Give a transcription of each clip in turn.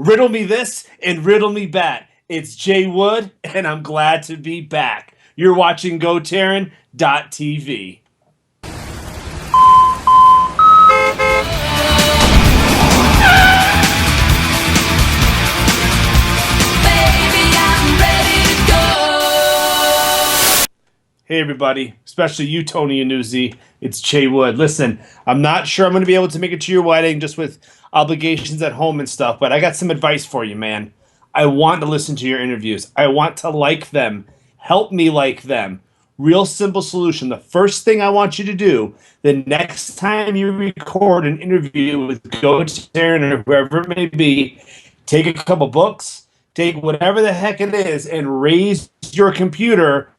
Riddle me this and riddle me that. It's Jay Wood, and I'm glad to be back. You're watching GoTarryn.tv. Hey everybody, especially you, Tony and Newsy. It's Jay Wood. Listen, I'm not sure I'm going to be able to make it to your wedding just with obligations at home and stuff, but I got some advice for you, man. I want to listen to your interviews. I want to like them. Help me like them. Real simple solution. The first thing I want you to do the next time you record an interview with GoTarryn or whoever it may be, take a couple books, take whatever the heck it is, and raise your computer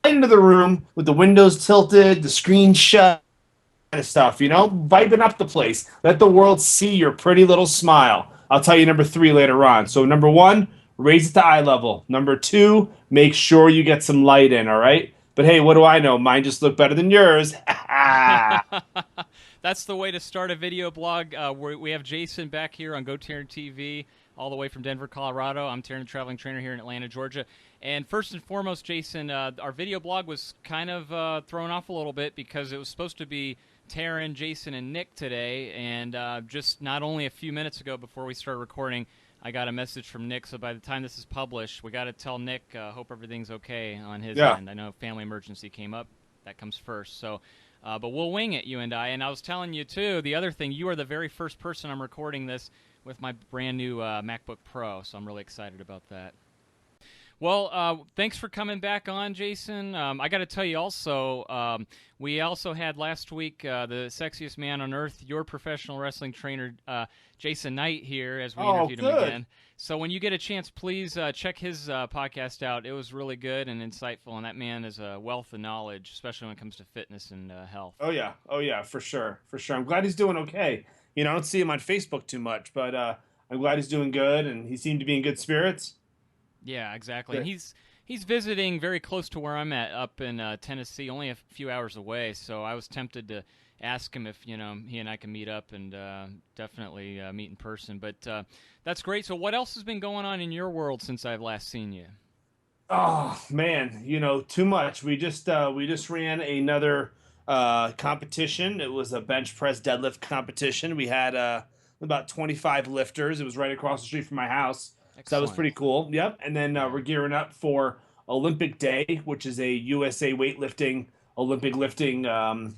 into the room with the windows tilted, the screen shut, kind of stuff, vibing up the place. Let the world see your pretty little smile. I'll tell you number three later on. So, number one, raise it to eye level. Number two, make sure you get some light in, all right? But hey, what do I know? Mine just look better than yours. That's the way to start a video blog. We have Jason back here on GoTarryn TV, all the way from Denver, Colorado. I'm Tarryn, the traveling trainer here in Atlanta, Georgia. And first and foremost, Jason, our video blog was kind of thrown off a little bit because it was supposed to be Tarryn, Jason, and Nick today. And just not only a few minutes ago before we started recording, I got a message from Nick. So by the time this is published, we got to tell Nick, hope everything's okay on his end. I know family emergency came up. That comes first. So, but we'll wing it, you and I. And I was telling you, too, the other thing, you are the very first person I'm recording this with my brand new MacBook Pro. So I'm really excited about that. Well, thanks for coming back on, Jason. I got to tell you also, we also had last week the sexiest man on earth, your professional wrestling trainer, Jason Knight, here as we interviewed him again. So when you get a chance, please check his podcast out. It was really good and insightful, and that man is a wealth of knowledge, especially when it comes to fitness and health. Oh yeah, for sure. I'm glad he's doing okay. I don't see him on Facebook too much, but I'm glad he's doing good, and he seemed to be in good spirits. Yeah, exactly. And he's visiting very close to where I'm at, up in Tennessee, only a few hours away. So I was tempted to ask him if he and I can meet up and definitely meet in person. But that's great. So what else has been going on in your world since I've last seen you? Oh man, too much. We just ran another competition. It was a bench press deadlift competition. We had about 25 lifters. It was right across the street from my house. Excellent. So that was pretty cool. Yep. And then we're gearing up for Olympic Day, which is a USA weightlifting, Olympic lifting We're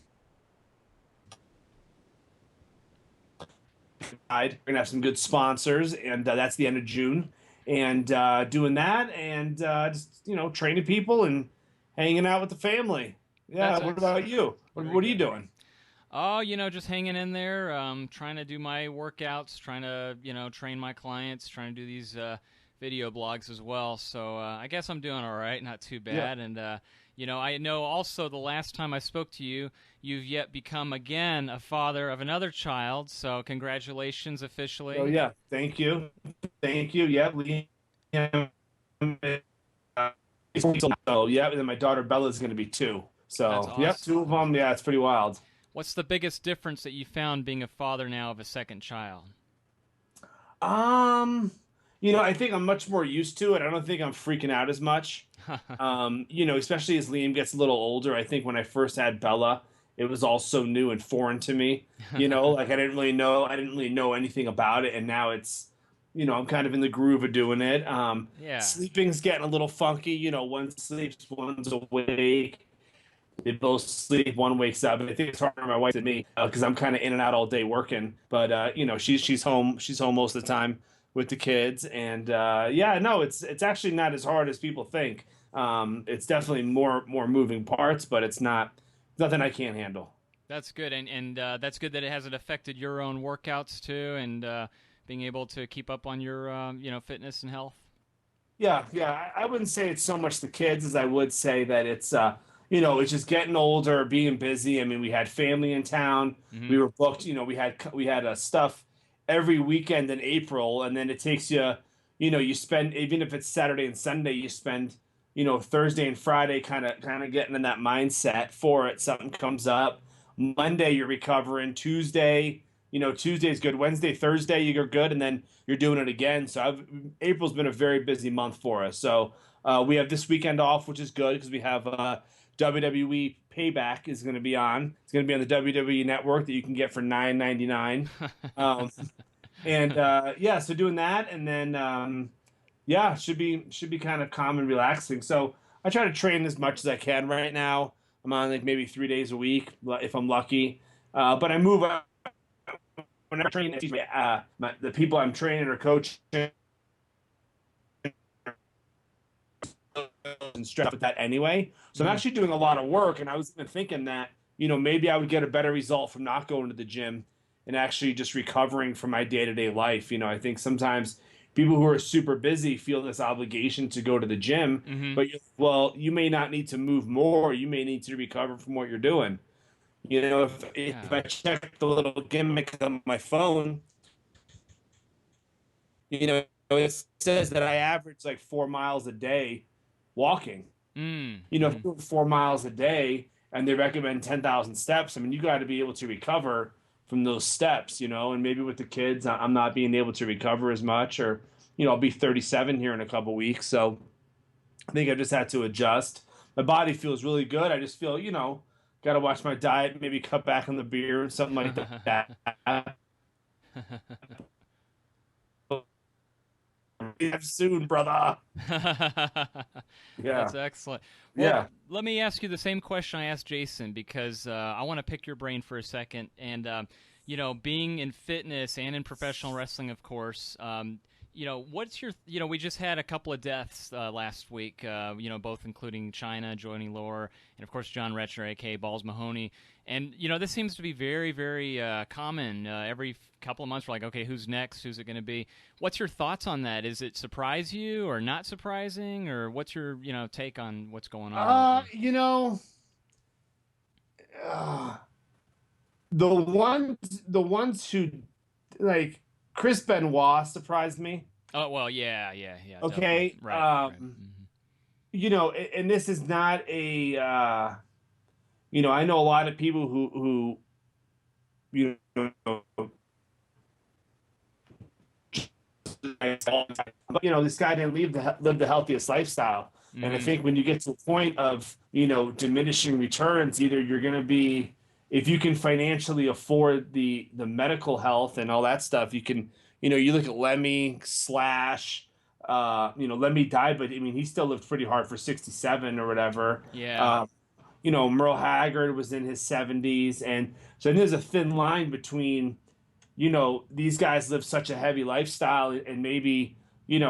going to have some good sponsors, and that's the end of June. And doing that and just, training people and hanging out with the family. Yeah, what about you? What are you doing? Oh, just hanging in there, trying to do my workouts, trying to, train my clients, trying to do these video blogs as well. So I guess I'm doing all right, not too bad. Yeah. And, I know also the last time I spoke to you, you've yet become, again, a father of another child. So congratulations officially. Oh, yeah. Thank you. Yeah, Liam. So, yeah, and then my daughter Bella is going to be 2. So, awesome. Yep, 2 of them. Yeah, it's pretty wild. What's the biggest difference that you found being a father now of a second child? I think I'm much more used to it. I don't think I'm freaking out as much. Especially as Liam gets a little older. I think when I first had Bella, it was all so new and foreign to me. Like I didn't really know anything about it, and now it's, I'm kind of in the groove of doing it. Sleeping's getting a little funky. One sleeps, one's awake. They both sleep, one wakes up. And I think it's harder on my wife than me because I'm kind of in and out all day working. But she's home. She's home most of the time with the kids. And it's actually not as hard as people think. It's definitely more moving parts, but it's nothing I can't handle. That's good, and that's good that it hasn't affected your own workouts too, and being able to keep up on your fitness and health. Yeah. I wouldn't say it's so much the kids as I would say that it's. It's just getting older, being busy. I mean, we had family in town. Mm-hmm. We were booked. We had stuff every weekend in April, and then it takes you, you spend, even if it's Saturday and Sunday, you spend, Thursday and Friday kind of getting in that mindset for it. Something comes up. Monday you're recovering. Tuesday Tuesday's good. Wednesday, Thursday, you're good, and then you're doing it again. So April's been a very busy month for us. So we have this weekend off, which is good because we have WWE Payback is going to be on. It's going to be on the WWE Network that you can get for $9.99. Um, and yeah, so doing that, and then yeah, should be kind of calm and relaxing. So I try to train as much as I can right now. I'm on like maybe 3 days a week if I'm lucky. But I move up when I train. The people I'm training or coaching and stress with that anyway. So I'm Mm. actually doing a lot of work, and I was even thinking that maybe I would get a better result from not going to the gym and actually just recovering from my day to day life. I think sometimes people who are super busy feel this obligation to go to the gym, Hmm. but well, you may not need to move more. You may need to recover from what you're doing. If Yeah. I check the little gimmick on my phone, it says that I average like 4 miles a day walking. Mm. If Hmm. you're doing 4 miles a day and they recommend 10,000 steps, I mean, you got to be able to recover from those steps, and maybe with the kids, I'm not being able to recover as much, or, I'll be 37 here in a couple weeks. So I think I just had to adjust. My body feels really good. I just feel, got to watch my diet, maybe cut back on the beer and something like that. Soon, brother. That's Yeah. excellent. Well, Yeah. let me ask you the same question I asked Jason because I want to pick your brain for a second. And being in fitness and in professional wrestling, of course. What's your? We just had a couple of deaths last week. Both including China, Johnny Lore, and of course John Retcher, aka Balls Mahoney. And this seems to be very, very common. Every couple of months, we're like, okay, who's next? Who's it going to be? What's your thoughts on that? Is it surprise you or not surprising, or what's your take on what's going on right Uh, now? you know, uh, the ones who like Chris Benoit surprised me. Oh well, yeah, yeah, yeah, definitely. Okay. Right, right. Hmm. And this is not I know a lot of people who you know but this guy didn't live the healthiest lifestyle. And I Hmm. think when you get to a point of diminishing returns, either you're going to be, if you can financially afford the medical health and all that stuff, you can, you look at Lemmy Slash. Lemmy died, but I mean he still lived pretty hard for 67 or whatever. Yeah. uh, Merle Haggard was in his 70s, and so there's a thin line between these guys live such a heavy lifestyle, and maybe the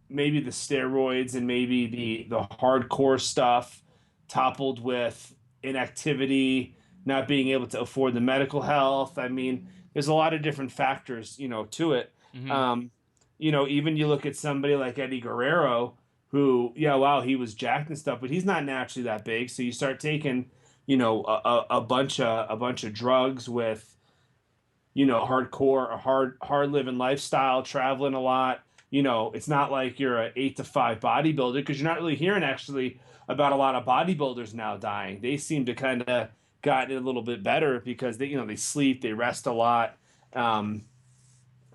steroids and maybe the hardcore stuff toppled with inactivity, not being able to afford the medical health. I mean, there's a lot of different factors, to it. Hmm. Um, even you look at somebody like Eddie Guerrero, who, yeah, wow, he was jacked and stuff, but he's not naturally that big. So you start taking, a bunch of drugs with hardcore, a hard living lifestyle, traveling a lot. It's not like you're an 8 to 5 bodybuilder, because you're not really hearing actually about a lot of bodybuilders now dying. They seem to kind of gotten it a little bit better because they sleep, they rest a lot. Um,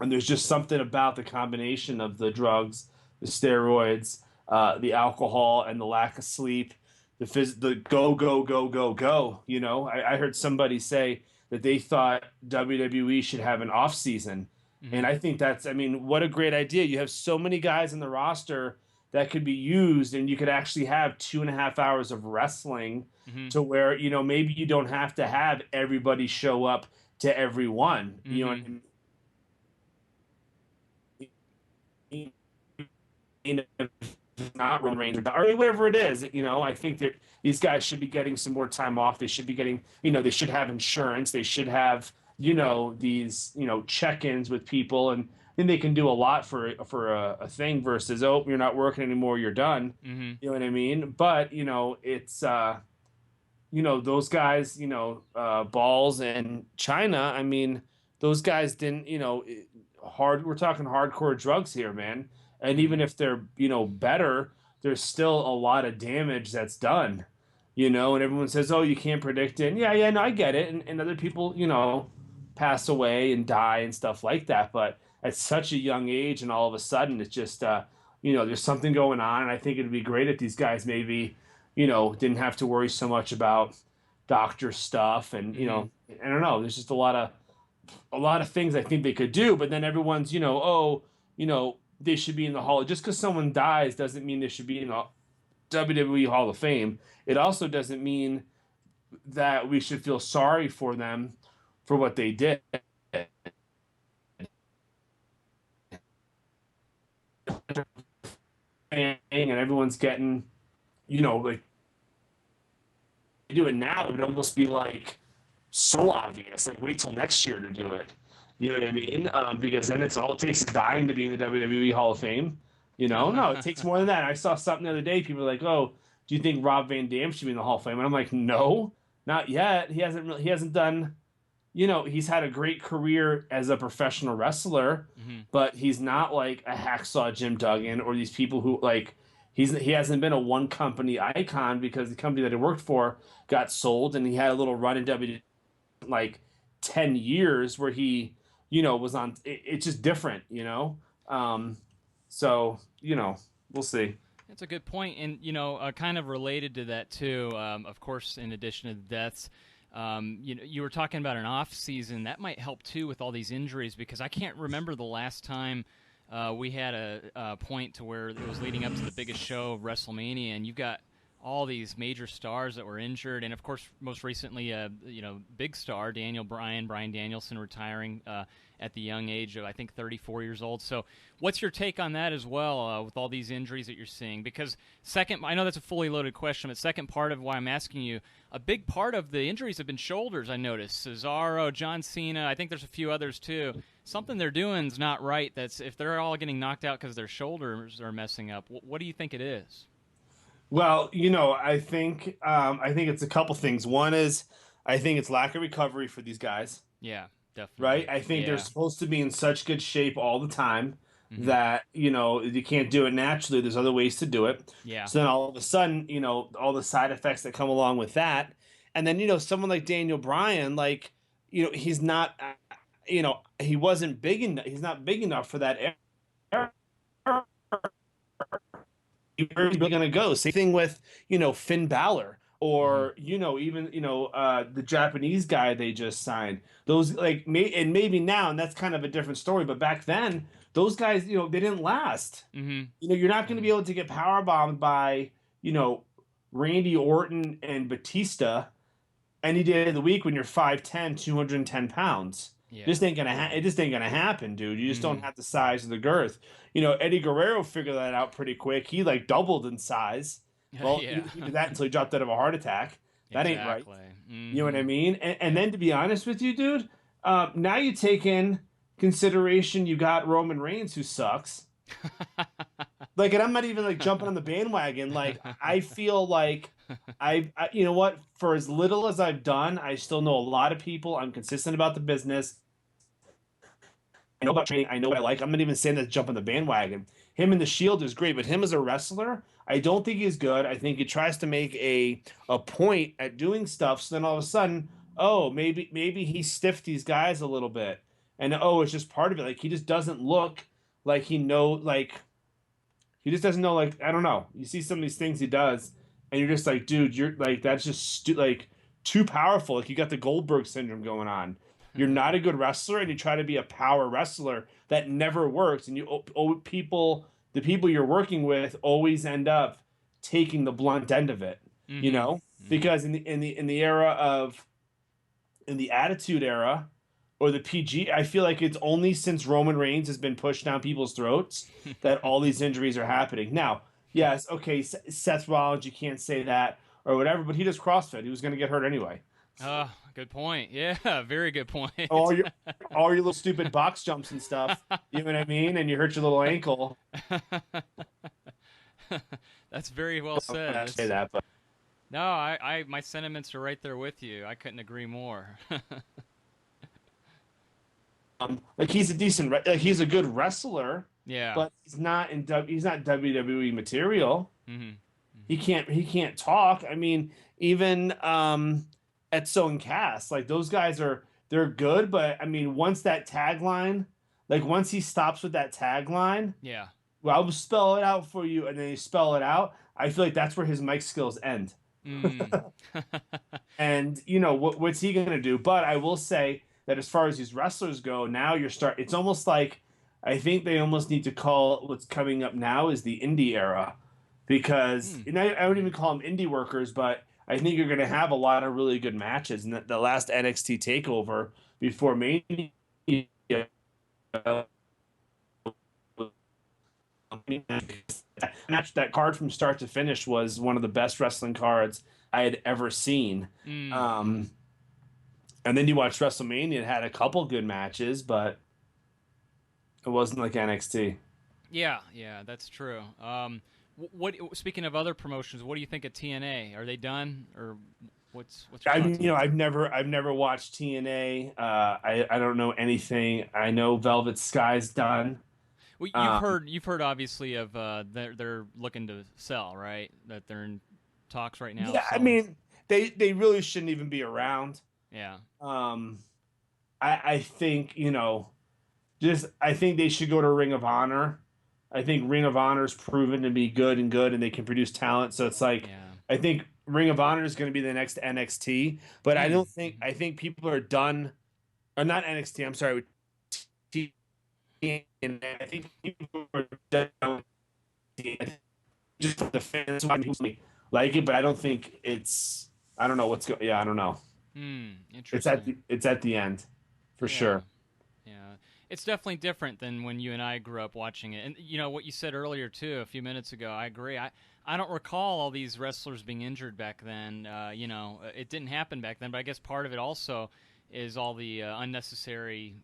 and there's just something about the combination of the drugs, the steroids, the alcohol, and the lack of sleep, the go go go go go. I heard somebody say that they thought WWE should have an off season, and Hmm. I think I mean, what a great idea! You have so many guys in the roster that could be used, and you could actually have 2.5 hours of wrestling Hmm. to where maybe you don't have to have everybody show up to every one. You know what Hmm. I not Roman Reigns or whatever it is. I think that these guys should be getting some more time off. They should be getting, they should have insurance. They should have, these, check-ins with people, and then they can do a lot for a thing versus, oh, you're not working anymore, you're done. Hmm. You know what I mean? But it's those guys, Balls and China. I mean, those guys didn't, hard. We're talking hardcore drugs here, man. And even Hmm. if they're, better, there's still a lot of damage that's done. And everyone says, "Oh, you can't predict it." And yeah, yeah, no, I get it. And other people, pass away and die and stuff like that. But at such a young age, and all of a sudden, it's just there's something going on. And I think it'd be great if these guys maybe, didn't have to worry so much about doctor stuff. And I don't know. There's just a lot of things I think they could do. But then everyone's, they should be in the Hall. Just because someone dies doesn't mean they should be in the WWE Hall of Fame. It also doesn't mean that we should feel sorry for them for what they did. And everyone's getting, like, do it now, it would almost be like so obvious. Like, wait till next year to do it. You know what I mean? Because then all it takes is dying to be in the WWE Hall of Fame. No, it takes more than that. I saw something the other day. People were like, "Oh, do you think Rob Van Dam should be in the Hall of Fame?" And I'm like, "No, not yet. He hasn't done. He's had a great career as a professional wrestler, but he's not like a hacksaw Jim Duggan or these people who like." He hasn't been a one company icon because the company that he worked for got sold, and he had a little run in WWE like 10 years where he was on. It's just different. So we'll see. That's a good point, and kind of related to that too. Of course, in addition to the deaths, you were talking about an off season that might help too with all these injuries, because I can't remember the last time we had a point to where it was leading up to the biggest show of WrestleMania, and you've got all these major stars that were injured, and of course, most recently, big star Brian Danielson retiring at the young age of, I think, 34 years old. So, what's your take on that as well, with all these injuries that you're seeing? Because I know that's a fully loaded question, but second part of why I'm asking you, a big part of the injuries have been shoulders. I noticed Cesaro, John Cena. I think there's a few others too. Something they're doing is not right. That's if they're all getting knocked out because their shoulders are messing up. What do you think it is? Well, I think it's a couple things. One is I think it's lack of recovery for these guys. Yeah, definitely. Right? I think they're Yeah. supposed to be in such good shape all the time Hmm. that, you can't do it naturally. There's other ways to do it. Yeah. So then all of a sudden, all the side effects that come along with that. And then, someone like Daniel Bryan, like, he's not, he wasn't big enough. He's not big enough for that era. Where he's going to go. Same thing with, Finn Balor Hmm. or, even, the Japanese guy they just signed. Those and maybe now, and that's kind of a different story, but back then, those guys, they didn't last. Hmm. You're not going to Hmm. be able to get power bombed by, Randy Orton and Batista any day of the week when you're 5'10", 210 pounds. Yeah. This ain't gonna it just ain't gonna happen, dude. You just don't Hmm. have the size or the girth. Eddie Guerrero figured that out pretty quick. He like doubled in size. Well, Yeah. he did that until he dropped out of a heart attack. That ain't right. Exactly. You know what I Hmm. mean? And then to be honest with you, dude, now you take in consideration you got Roman Reigns who sucks. Like, and I'm not even like jumping on the bandwagon. Like, I feel like you know what? For as little as I've done, I still know a lot of people. I'm consistent about the business. I know about training. I know what I like. I'm not even saying that jump on the bandwagon. Him in the Shield is great, but him as a wrestler, I don't think he's good. I think he tries to make a point at doing stuff. So then all of a sudden, oh, maybe he stiffed these guys a little bit, and oh, it's just part of it. Like he just doesn't look like he just doesn't know. Like I don't know. You see some of these things he does, and you're just like, dude, you're like that's just like too powerful. Like you got the Goldberg syndrome going on. You're not a good wrestler, and you try to be a power wrestler that never works. And the people you're working with, always end up taking the blunt end of it. You Hmm. know, Hmm. because in the era of in the Attitude Era or the PG, I feel like it's only since Roman Reigns has been pushed down people's throats that all these injuries are happening. Now, yes, okay, Seth Rollins, you can't say that or whatever, but he does CrossFit. He was going to get hurt anyway. Good point. Yeah, very good point. all your all your little stupid box jumps and stuff. You know what I mean? And you hurt your little ankle. That's very well I'm said. not say That's that, but no, I my sentiments are right there with you. I couldn't agree more. like he's a like he's a good wrestler, Yeah. but he's not WWE material. Hmm. He can't talk. I mean, even Etso and Cass, like those guys are they're good, but I mean, once that tagline, like once he stops with that tagline, Yeah. well, I'll spell it out for you, and then you spell it out. I feel like that's where his mic skills end. Mm. And what's he gonna do? But I will say that as far as these wrestlers go, now you're start. It's almost like I think they almost need to call what's coming up now is the indie era, because Mm. and I wouldn't even call them indie workers, but I think you're gonna have a lot of really good matches. And the last NXT takeover before Mania match, that card from start to finish was one of the best wrestling cards I had ever seen. Mm. Um, and then you watch WrestleMania, it had a couple good matches, but it wasn't like NXT. Yeah, yeah, that's true. What speaking of other promotions, what do you think of TNA? Are they done, or what's your I thoughts mean, on it? I've never watched TNA. I don't know anything. I know Velvet Sky's done. Well, Um, you've heard obviously of they're looking to sell, right? That they're in talks right now of yeah, I selling. mean, they really shouldn't even be around. Yeah. Um, I think just I think they should go to Ring of Honor. I think Ring of Honor's proven to be good and they can produce talent. So it's like Yeah. I think Ring of Honor is going to be the next NXT, but I Mm. don't think Mhm. I think people are done or not NXT. I'm sorry, with TNA. I think people are done with TNA. Just the fans like it, but I don't think it's. I don't know what's going. Yeah, I don't know. Mm. It's at Interesting. the end for Yeah. sure. Yeah, it's definitely different than when you and I grew up watching it. And what you said earlier too, a few minutes ago, I agree. I don't recall all these wrestlers being injured back then. It didn't happen back then. But I guess part of it also is all the unnecessary,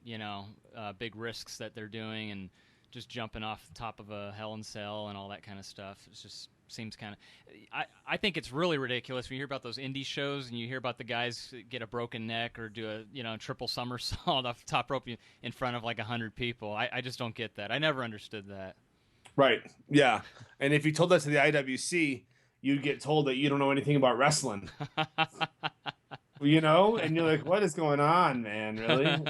big risks that they're doing and just jumping off the top of a Hell in Cell and all that kind of stuff. It just seems kind of. I think it's really ridiculous when you hear about those indie shows and you hear about the guys get a broken neck or do a triple somersault off the top rope in front of like 100 people. I just don't get that. I never understood that. Right. Yeah. And if you told that to the IWC, you'd get told that you don't know anything about wrestling. And you're like, what is going on, man? Really?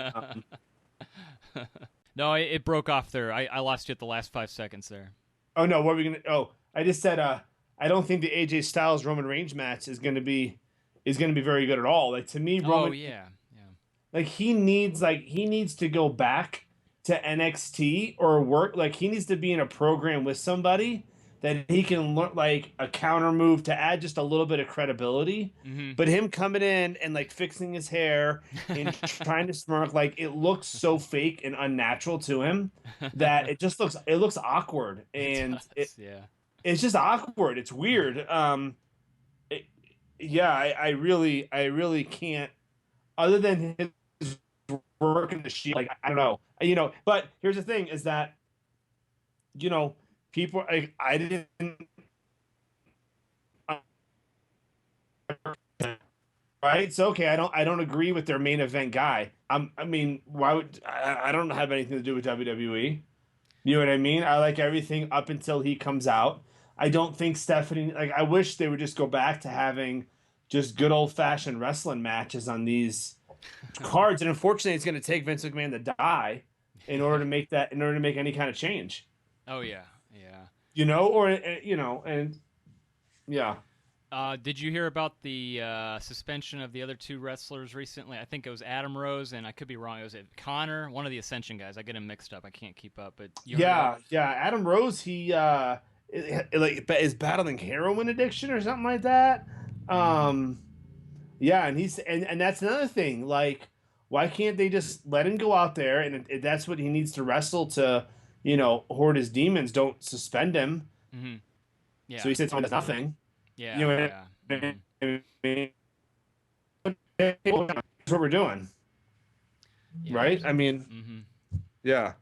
No, it broke off there. I lost you at the last 5 seconds there. Oh no, what are we gonna? Oh, I just said, I don't think the AJ Styles Roman Reigns match is gonna be very good at all. Like to me, Oh Roman, yeah, yeah. like he needs to go back to NXT or work. Like he needs to be in a program with somebody that he can learn like a counter move to add just a little bit of credibility. Hmm. But him coming in and like fixing his hair and trying to smirk, like it looks so fake and unnatural to him that it looks awkward It and does, yeah. it's just awkward. It's weird. It, yeah, I really can't. Other than his work in the Shield, like I don't know, But here's the thing: is that you know people, I didn't, right? So okay, I don't agree with their main event guy. I mean, why would I don't have anything to do with WWE. You know what I mean? I like everything up until he comes out. I don't think Stephanie, like, I wish they would just go back to having just good old fashioned wrestling matches on these cards. And unfortunately, it's going to take Vince McMahon to die in order to make any kind of change, Oh yeah, yeah. and yeah. Did you hear about the suspension of the other two wrestlers recently? I think it was Adam Rose, and I could be wrong. It was Connor, one of the Ascension guys. I get him mixed up. I can't keep up. But you heard about? Yeah. Yeah. Adam Rose, he, like, is battling heroin addiction or something like that. Mm-hmm. Um, Yeah, and that's another thing. Like, why can't they just let him go out there and if that's what he needs to wrestle to, hoard his demons? Don't suspend him Mm-hmm. so Yeah. he sits home and does nothing. Yeah. You know Yeah. what Mm-hmm. I mean? That's what we're doing, Yeah. right? I mean, Mm-hmm. yeah,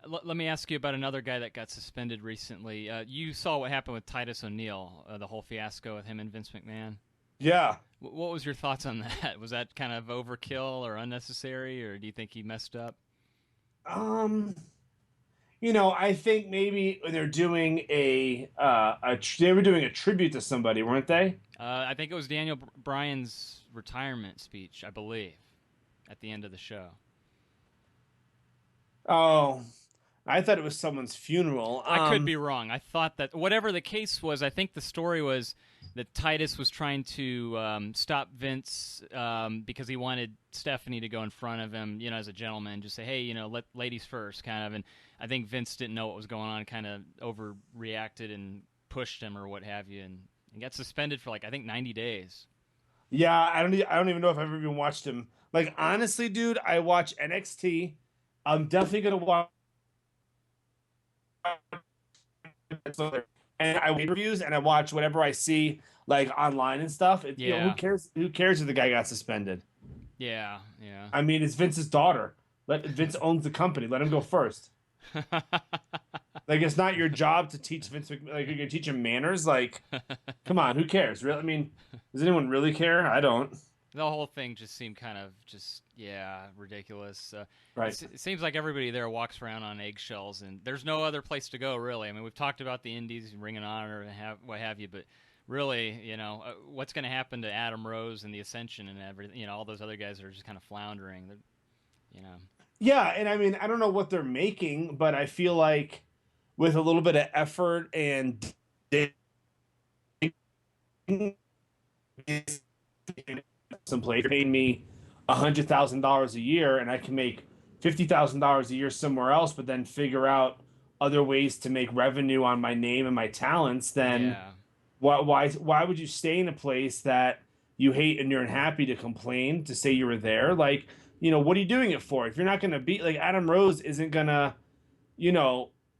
Let me ask you about another guy that got suspended recently. You saw what happened with Titus O'Neil, the whole fiasco with him and Vince McMahon. yeah. What was your thoughts on that? Was that kind of overkill or unnecessary, or do you think he messed up? Um, I think maybe when they're doing they were doing a tribute to somebody, weren't they? I think it was Daniel Bryan's retirement speech, I believe. at the end of the show. Oh, I thought it was someone's funeral. I could be wrong. I thought that whatever the case was, I think the story was that Titus was trying to stop Vince because he wanted Stephanie to go in front of him, as a gentleman, just say, hey, let ladies first, kind of. And I think Vince didn't know what was going on, kind of overreacted and pushed him or what have you, and got suspended for I think 90 days. Yeah, I don't even know if I've ever even watched him. Like honestly, dude, I watch NXT. I'm definitely gonna watch and I watch reviews and I watch whatever I see online and stuff. Who Yeah, cares? Who cares if the guy got suspended? yeah, yeah. I mean, it's Vince's daughter. Let Vince owns the company. Let him go first. It's not your job to teach Vince. You're gonna teach him manners. Come on, who cares? Really? I mean, does anyone really care? I don't. The whole thing just seemed kind of ridiculous. Right. It seems like everybody there walks around on eggshells, and there's no other place to go, really. I mean, we've talked about the Indies, Ring of Honor, and what have you, but really, what's going to happen to Adam Rose and the Ascension and everything? All those other guys are just kind of floundering. Yeah, and I mean, I don't know what they're making, but I feel like with a little bit of effort and some place paying me $100,000 a year, and I can make $50,000 a year somewhere else, but then figure out other ways to make revenue on my name and my talents, then Yeah. why would you stay in a place that you hate and you're unhappy to complain to say you were there? What are you doing it for? If you're not going to beat Adam Rose isn't going to,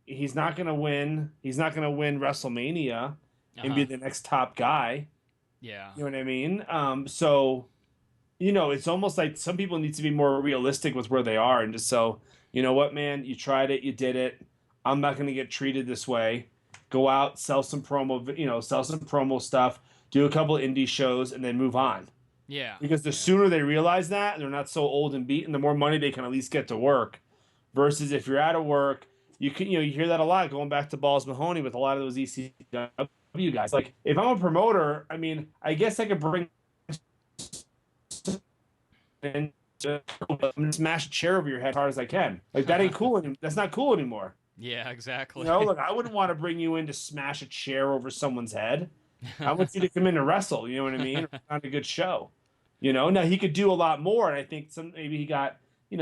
he's not going to win. He's not going to win WrestleMania and be Uh-huh. the next top guy. Yeah. You know what I mean? So it's almost like some people need to be more realistic with where they are and just so, you know what, man, you tried it, you did it. I'm not going to get treated this way. Go out, sell some promo stuff, do a couple of indie shows, and then move on. Yeah. Because the Yeah. sooner they realize that they're not so old and beaten, the more money they can at least get to work. Versus if you're out of work, you hear that a lot going back to Balls Mahoney with a lot of those ECW guys. Like if I'm a promoter, I mean, I guess I could bring and I'm gonna smash a chair over your head as hard as I can. That ain't cool. That's not cool anymore. Yeah, exactly. Look, I wouldn't want to bring you in to smash a chair over someone's head. I want you to come in to wrestle. You know what I mean? On a good show. Now he could do a lot more, and I think maybe he got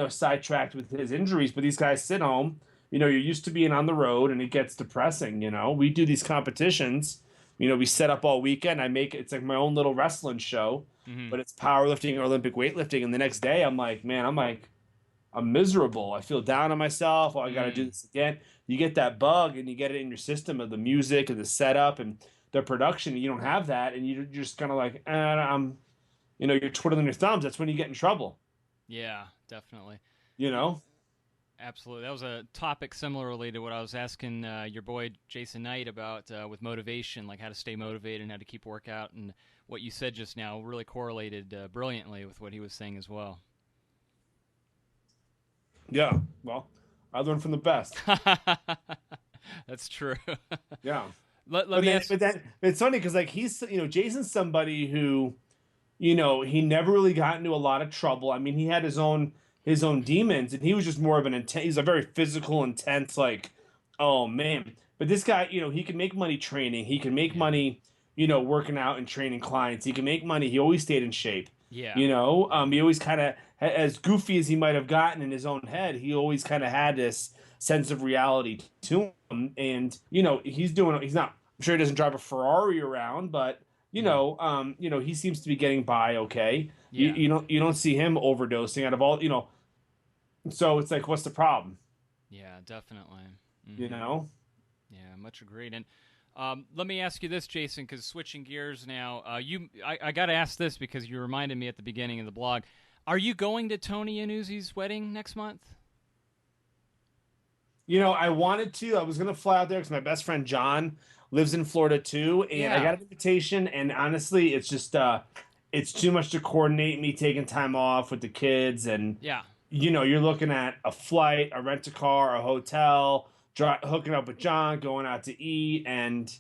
sidetracked with his injuries. But these guys sit home. You're used to being on the road, and it gets depressing. We do these competitions. We set up all weekend. It's like my own little wrestling show, Hmm. but it's powerlifting or Olympic weightlifting. And the next day, I'm like, man, I'm miserable. I feel down on myself. Oh, I got to do this again. You get that bug, and you get it in your system of the music and the setup and the production. And you don't have that, and you're just kind of like, you're twiddling your thumbs. That's when you get in trouble. Yeah, definitely. You know? Absolutely. That was a topic similarly to what I was asking your boy Jason Knight about with motivation, like how to stay motivated and how to keep workout. And what you said just now really correlated brilliantly with what he was saying as well. Yeah. Well, I learned from the best. That's true. Yeah. Let me ask. But then it's funny because he's Jason's somebody who he never really got into a lot of trouble. I mean, he had his own demons, and he was just more of he's a very physical, intense, oh man. But this guy, he can make money training. He can make Yeah. money, working out and training clients. He can make money. He always stayed in shape. Yeah. He always kind of, as goofy as he might have gotten in his own head, he always kind of had this sense of reality to him. And, he's not, I'm sure he doesn't drive a Ferrari around, but he seems to be getting by okay. Yeah. You don't see him overdosing out of all, so it's like, what's the problem? Yeah, definitely. You Hmm. know? Yeah, much agreed. And let me ask you this, Jason, because switching gears now, I got to ask this because you reminded me at the beginning of the blog. Are you going to Tony and Uzi's wedding next month? I wanted to. I was gonna fly out there because my best friend John lives in Florida too, and I Yeah. got an invitation. And honestly, it's just it's too much to coordinate me taking time off with the kids, and Yeah. you're looking at a flight, a rent a car, a hotel, hooking up with John, going out to eat, and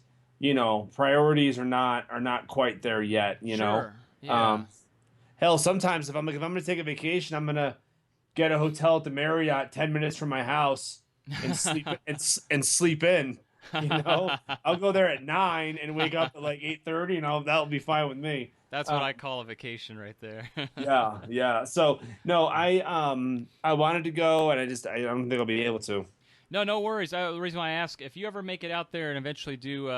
priorities are not quite there yet. Sure. Um, Yeah. Hell, sometimes if I'm gonna take a vacation, I'm gonna get a hotel at the Marriott 10 minutes from my house and sleep in. You know, I'll go there at 9 and wake up at like 8:30, and that'll be fine with me. That's what Um, I call a vacation right there. yeah, yeah. So no, I wanted to go, and I don't think I'll be able to. No, no worries. The reason why I ask, if you ever make it out there and eventually do,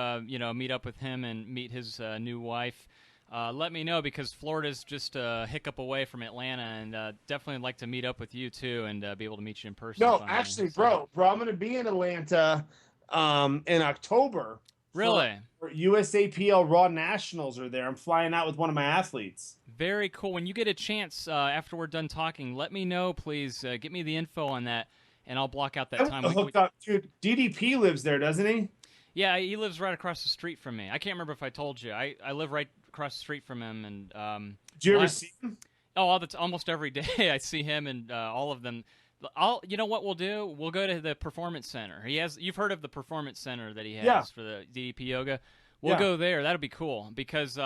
meet up with him and meet his new wife, let me know because Florida's just a hiccup away from Atlanta, and definitely like to meet up with you too and be able to meet you in person No, finally. actually, So, I'm gonna be in Atlanta, in October for, really, USAPL Raw Nationals are there. I'm flying out with one of my athletes. very cool. When you get a chance after we're done talking, let me know, please. Get me the info on that, and I'll block out that I'm time. hooked up, dude. DDP lives there, doesn't he? Yeah, he lives right across the street from me. I can't remember if I told you. I live right across the street from him, and Did you ever la- see him? oh, almost every day I see him and all of them. You know what we'll do? We'll go to the performance center. You've heard of the performance center that he Yeah, has for the DDP yoga. We'll yeah. go there. That'll be cool because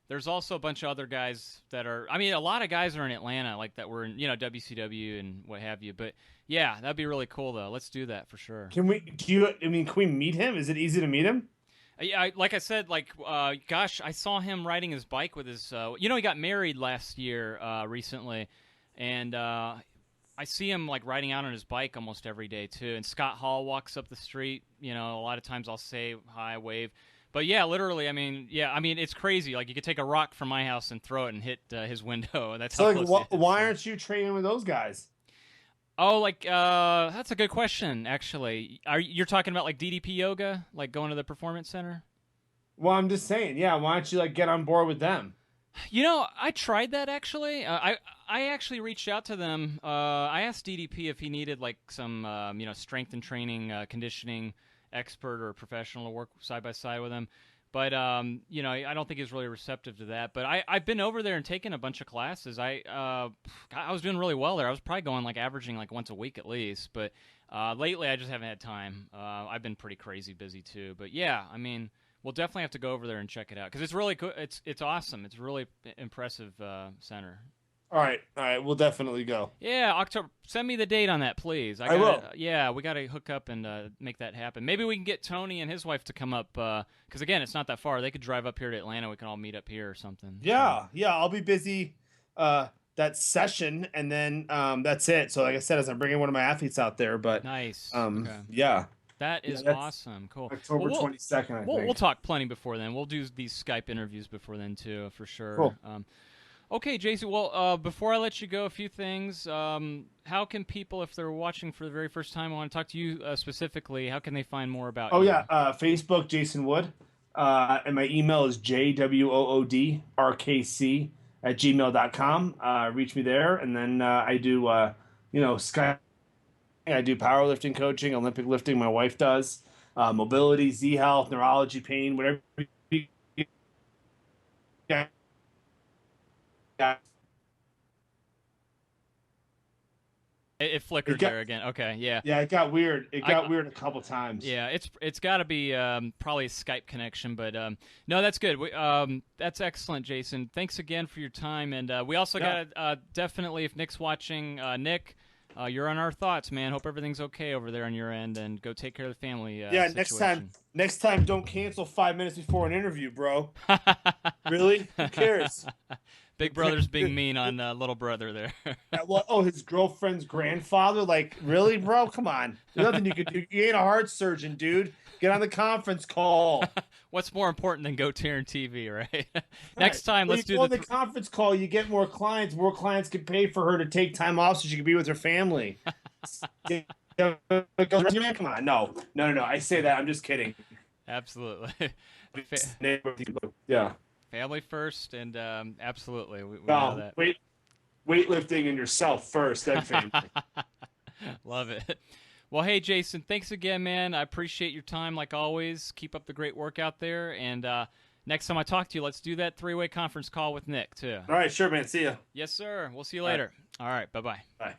there's also a bunch of other guys that are. I mean, a lot of guys are in Atlanta, like that were in WCW and what have you. But yeah, that'd be really cool though. Let's do that for sure. Can we? Do you? I mean, can we meet him? Is it easy to meet him? Yeah, like I said, gosh, I saw him riding his bike with his. He got married last year, recently, and I see him like riding out on his bike almost every day too. And Scott Hall walks up the street. A lot of times I'll say hi, wave. But yeah, literally, I mean, it's crazy. Like you could take a rock from my house and throw it and hit his window. That's So how like, close it is. why So. aren't you training with those guys? Oh, that's a good question. Actually, you're talking about like DDP yoga, like going to the performance center? Well, I'm just saying, yeah. Why don't you like get on board with them? I tried that actually. I actually reached out to them. I asked DDP if he needed like some strength and training, conditioning expert or professional to work side by side with him. But I don't think he's really receptive to that. But I've been over there and taken a bunch of classes. I was doing really well there. I was probably going like averaging like once a week at least. But lately I just haven't had time. I've been pretty crazy busy too. But yeah, I mean. We'll definitely have to go over there and check it out because it's really good. It's awesome. It's a really impressive center. All right. We'll definitely go. Yeah, October. Send me the date on that, please. I will. Yeah, we gotta hook up and make that happen. Maybe we can get Tony and his wife to come up because again, it's not that far. They could drive up here to Atlanta. We can all meet up here or something. So. Yeah, yeah. I'll be busy that session, and then that's it. So, like I said, as I'm bringing one of my athletes out there, but Nice. Okay. yeah. That Yeah, is that's awesome. Cool. October Well, 22nd, I we'll think. talk plenty before then. We'll do these Skype interviews before then too, for sure. Cool. Okay, Jason. Well, before I let you go, a few things. How can people, if they're watching for the very first time, I want to talk to you specifically. How can they find more about Oh you? yeah, Facebook Jason Wood, and my email is jwoodrkc@gmail.com. Reach me there, and then I do Skype. I do powerlifting coaching, Olympic lifting. My wife does mobility, Z health, neurology, pain, whatever. It flickered got there again. Okay, yeah. Yeah, it got weird. It I, got weird a couple times. Yeah, it's got to be probably a Skype connection, but no, that's good. That's excellent, Jason. Thanks again for your time, and we also got to definitely, if Nick's watching, Nick, you're on our thoughts, man. Hope everything's okay over there on your end, and go take care of the family. Yeah, Situation. next time, don't cancel 5 minutes before an interview, bro. Really? Who cares? Big brother's being mean on little brother there. Oh, his girlfriend's grandfather? Like, really, bro? Come on. There's nothing you can do. You ain't a heart surgeon, dude. Get on the conference call. What's more important than GoTarryn TV, right? Next time, When let's you do go on the conference call, you get more clients. More clients can pay for her to take time off so she can be with her family. Come on. No. I say that. I'm just kidding. Absolutely. Yeah. Family first, and absolutely, we know that. Weightlifting and yourself first, then family. Love it. Well, hey, Jason, thanks again, man. I appreciate your time, like always. Keep up the great work out there, and next time I talk to you, let's do that three-way conference call with Nick, too. All right, sure, man. See ya. Yes, sir. We'll see you later. All right, bye-bye. Bye.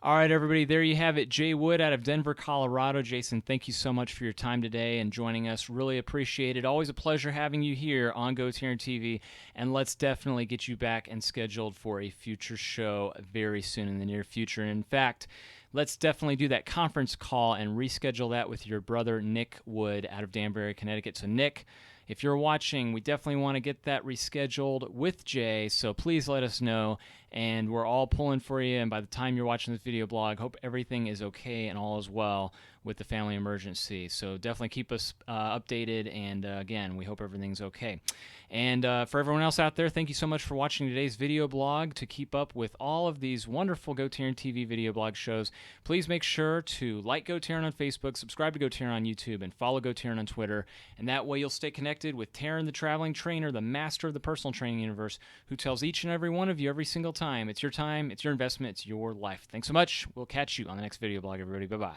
All right, everybody, there you have it. Jay Wood out of Denver, Colorado. Jason, thank you so much for your time today and joining us. Really appreciate it. Always a pleasure having you here on GoTarryn TV, and let's definitely get you back and scheduled for a future show very soon in the near future. In fact, let's definitely do that conference call and reschedule that with your brother, Nick Wood, out of Danbury, Connecticut. So, Nick, if you're watching, we definitely want to get that rescheduled with Jay, so please let us know, and we're all pulling for you, and by the time you're watching this video blog, hope everything is okay and all is well with the family emergency. So definitely keep us updated, and again, we hope everything's okay. And for everyone else out there, thank you so much for watching today's video blog. To keep up with all of these wonderful GoTarryn TV video blog shows, please make sure to like GoTarryn on Facebook, subscribe to GoTarryn on YouTube, and follow GoTarryn on Twitter. And that way you'll stay connected with Tarryn, the traveling trainer, the master of the personal training universe, who tells each and every one of you every single time, it's your investment, it's your life. Thanks so much. We'll catch you on the next video blog, everybody. Bye-bye.